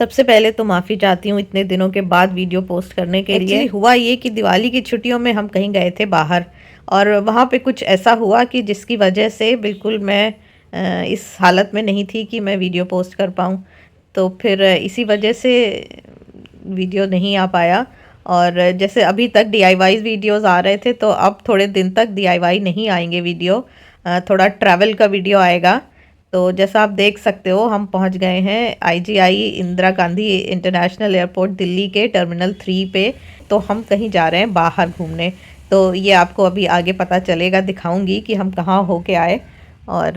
सबसे पहले तो माफ़ी चाहती हूँ इतने दिनों के बाद वीडियो पोस्ट करने के लिए। हुआ ये कि दिवाली की छुट्टियों में हम कहीं गए थे बाहर, और वहाँ पे कुछ ऐसा हुआ कि जिसकी वजह से बिल्कुल मैं इस हालत में नहीं थी कि मैं वीडियो पोस्ट कर पाऊँ। तो फिर इसी वजह से वीडियो नहीं आ पाया। और जैसे अभी तक डीआईवाई वीडियोस आ रहे थे, तो अब थोड़े दिन तक डीआईवाई नहीं आएंगे वीडियो, थोड़ा ट्रैवल का वीडियो आएगा। तो जैसा आप देख सकते हो, हम पहुंच गए हैं IGI Indira Gandhi international airport Delhi के टर्मिनल 3 पे। तो हम कहीं जा रहे हैं बाहर घूमने। तो ये आपको अभी आगे पता चलेगा, दिखाऊंगी कि हम कहाँ होके आए और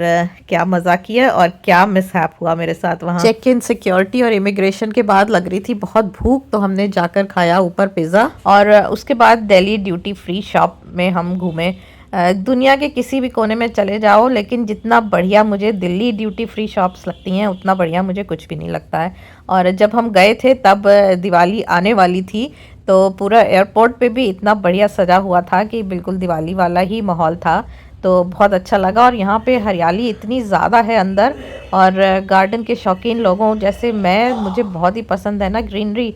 क्या मज़ा किया और क्या मिसहैप हुआ मेरे साथ वहाँ। चेक इन, सिक्योरिटी और इमिग्रेशन के बाद लग रही थी बहुत भूख, तो हमने जाकर खाया ऊपर पिज़्ज़ा, और उसके बाद दिल्ली ड्यूटी फ्री शॉप में हम घूमे। दुनिया के किसी भी कोने में चले जाओ, लेकिन जितना बढ़िया मुझे दिल्ली ड्यूटी फ्री शॉप्स लगती हैं, उतना बढ़िया मुझे कुछ भी नहीं लगता है। और जब हम गए थे तब दिवाली आने वाली थी, तो पूरा एयरपोर्ट पे भी इतना बढ़िया सजा हुआ था कि बिल्कुल दिवाली वाला ही माहौल था। तो बहुत अच्छा लगा। और यहाँ पे हरियाली इतनी ज़्यादा है अंदर, और गार्डन के शौकीन लोगों जैसे मुझे बहुत ही पसंद है ना ग्रीनरी,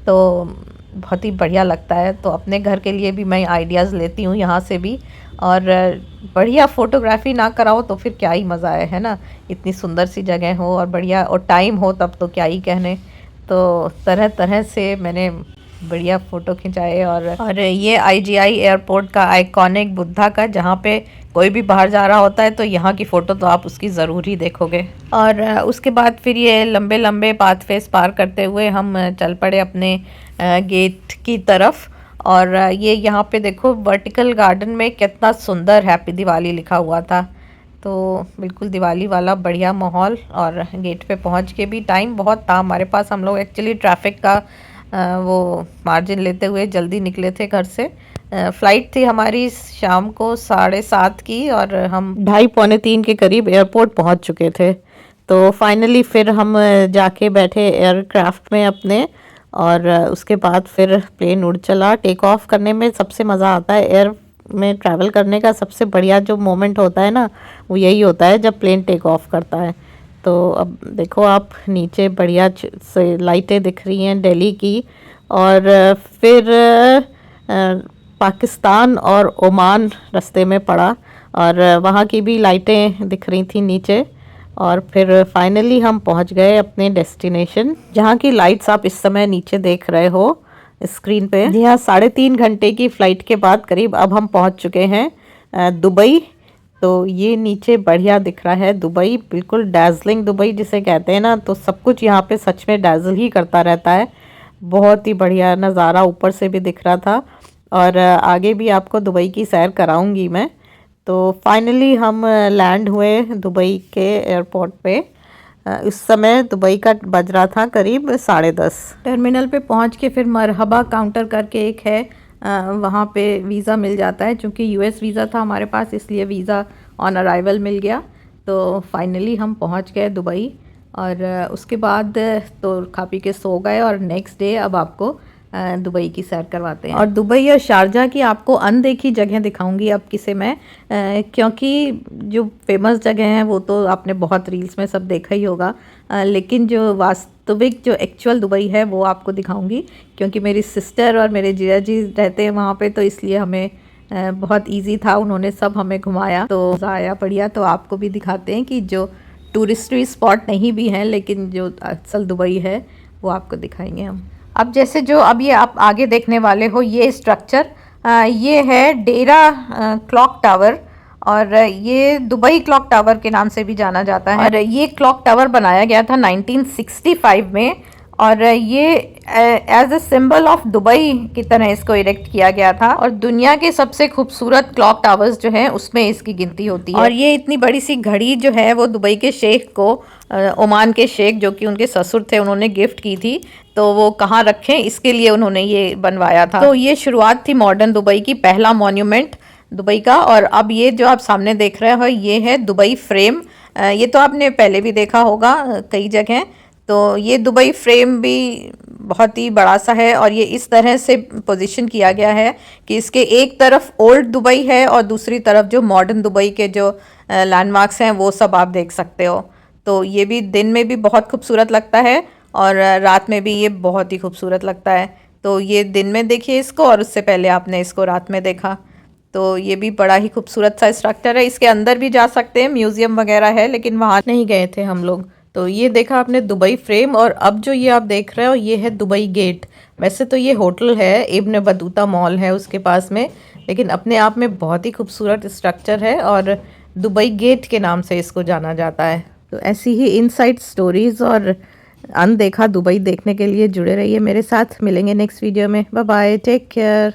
तो बहुत ही बढ़िया लगता है। तो अपने घर के लिए भी मैं आइडियाज़ लेती हूँ यहाँ से भी। और बढ़िया फ़ोटोग्राफी ना कराओ तो फिर क्या ही मज़ा है ना। इतनी सुंदर सी जगह हो और बढ़िया और टाइम हो तब तो क्या ही कहने। तो तरह तरह से मैंने बढ़िया फ़ोटो खिंचाए। और ये आईजीआई एयरपोर्ट का आइकॉनिक बुद्धा का, जहाँ पे कोई भी बाहर जा रहा होता है तो यहाँ की फ़ोटो तो आप उसकी ज़रूर ही देखोगे। और उसके बाद फिर ये लंबे लंबे पाथवेज पार करते हुए हम चल पड़े अपने गेट की तरफ। और ये यहाँ पे देखो, वर्टिकल गार्डन में कितना सुंदर हैप्पी दिवाली लिखा हुआ था। तो बिल्कुल दिवाली वाला बढ़िया माहौल। और गेट पे पहुँच के भी टाइम बहुत था हमारे पास। हम लोग एक्चुअली ट्रैफिक का वो मार्जिन लेते हुए जल्दी निकले थे घर से। फ़्लाइट थी हमारी शाम को 7:30 की, और हम 2:30-3 के करीब एयरपोर्ट पहुंच चुके थे। तो फाइनली फिर हम जाके बैठे एयरक्राफ्ट में अपने, और उसके बाद फिर प्लेन उड़ चला। टेक ऑफ करने में सबसे मज़ा आता है। एयर में ट्रैवल करने का सबसे बढ़िया जो मोमेंट होता है ना, वो यही होता है जब प्लेन टेक ऑफ करता है। तो अब देखो आप, नीचे बढ़िया से लाइटें दिख रही हैं दिल्ली की। और फिर पाकिस्तान और ओमान रास्ते में पड़ा, और वहाँ की भी लाइटें दिख रही थी नीचे। और फिर फाइनली हम पहुँच गए अपने डेस्टिनेशन, जहाँ की लाइट्स आप इस समय नीचे देख रहे हो स्क्रीन पे। जी हाँ, 3.5 घंटे की फ़्लाइट के बाद करीब अब हम पहुँच चुके हैं दुबई। तो ये नीचे बढ़िया दिख रहा है दुबई, बिल्कुल डैज़लिंग दुबई जिसे कहते हैं ना। तो सब कुछ यहाँ पे सच में डैज़ल ही करता रहता है। बहुत ही बढ़िया नज़ारा ऊपर से भी दिख रहा था। और आगे भी आपको दुबई की सैर कराऊंगी मैं। तो फाइनली हम लैंड हुए दुबई के एयरपोर्ट पे। इस समय दुबई का बज रहा था करीब 10:30। टर्मिनल पे पहुंच के फिर मरहबा काउंटर करके एक है, वहाँ पे वीज़ा मिल जाता है। चूँकि यूएस वीज़ा था हमारे पास, इसलिए वीज़ा ऑन अराइवल मिल गया। तो फाइनली हम पहुँच गए दुबई। और उसके बाद तो खा पी के सो गए, और नेक्स्ट डे अब आपको दुबई की सैर करवाते हैं। और दुबई और शारजा की आपको अनदेखी जगह दिखाऊंगी अब किसे मैं, क्योंकि जो फेमस जगह हैं वो तो आपने बहुत रील्स में सब देखा ही होगा, लेकिन जो वास्तविक जो एक्चुअल दुबई है वो आपको दिखाऊंगी। क्योंकि मेरी सिस्टर और मेरे जीजा जी रहते हैं वहाँ पे, तो इसलिए हमें बहुत ईजी था, उन्होंने सब हमें घुमाया। तो आया बढ़िया। तो आपको भी दिखाते हैं कि जो टूरिस्टी स्पॉट नहीं भी हैं, लेकिन जो असल दुबई है वो आपको दिखाएंगे हम। अब जैसे जो अब ये आप आगे देखने वाले हो, ये स्ट्रक्चर ये है डेरा क्लॉक टावर, और ये दुबई क्लॉक टावर के नाम से भी जाना जाता है। और ये क्लॉक टावर बनाया गया था 1965 में, और ये as a symbol of Dubai की तरह इसको इरेक्ट किया गया था। और दुनिया के सबसे खूबसूरत क्लॉक टावर्स जो हैं उसमें इसकी गिनती होती है। और ये इतनी बड़ी सी घड़ी जो है वो दुबई के शेख को, ओमान के शेख जो कि उनके ससुर थे, उन्होंने गिफ्ट की थी। तो वो कहाँ रखें इसके लिए उन्होंने ये बनवाया था। तो ये शुरुआत थी मॉडर्न दुबई की, पहला मॉन्यूमेंट दुबई का। और अब ये जो आप सामने देख रहे हो ये है दुबई फ्रेम। ये तो आपने पहले भी देखा होगा कई जगह। तो ये दुबई फ्रेम भी बहुत ही बड़ा सा है, और ये इस तरह से पोजीशन किया गया है कि इसके एक तरफ ओल्ड दुबई है और दूसरी तरफ जो मॉडर्न दुबई के जो लैंडमार्क्स हैं वो सब आप देख सकते हो। तो ये भी दिन में भी बहुत खूबसूरत लगता है, और रात में भी ये बहुत ही खूबसूरत लगता है। तो ये दिन में देखिए इसको, और उससे पहले आपने इसको रात में देखा। तो ये भी बड़ा ही खूबसूरत सा स्ट्रक्चर है। इसके अंदर भी जा सकते हैं, म्यूज़ियम वगैरह है, लेकिन वहाँ नहीं गए थे हम लोग। तो ये देखा आपने दुबई फ्रेम, और अब जो ये आप देख रहे हो ये है दुबई गेट। वैसे तो ये होटल है, इब्न बतूता मॉल है उसके पास में, लेकिन अपने आप में बहुत ही खूबसूरत स्ट्रक्चर है और दुबई गेट के नाम से इसको जाना जाता है। तो ऐसी ही इनसाइड स्टोरीज़ और अनदेखा दुबई देखने के लिए जुड़े रहिए मेरे साथ। मिलेंगे नेक्स्ट वीडियो में। Bye bye, take care.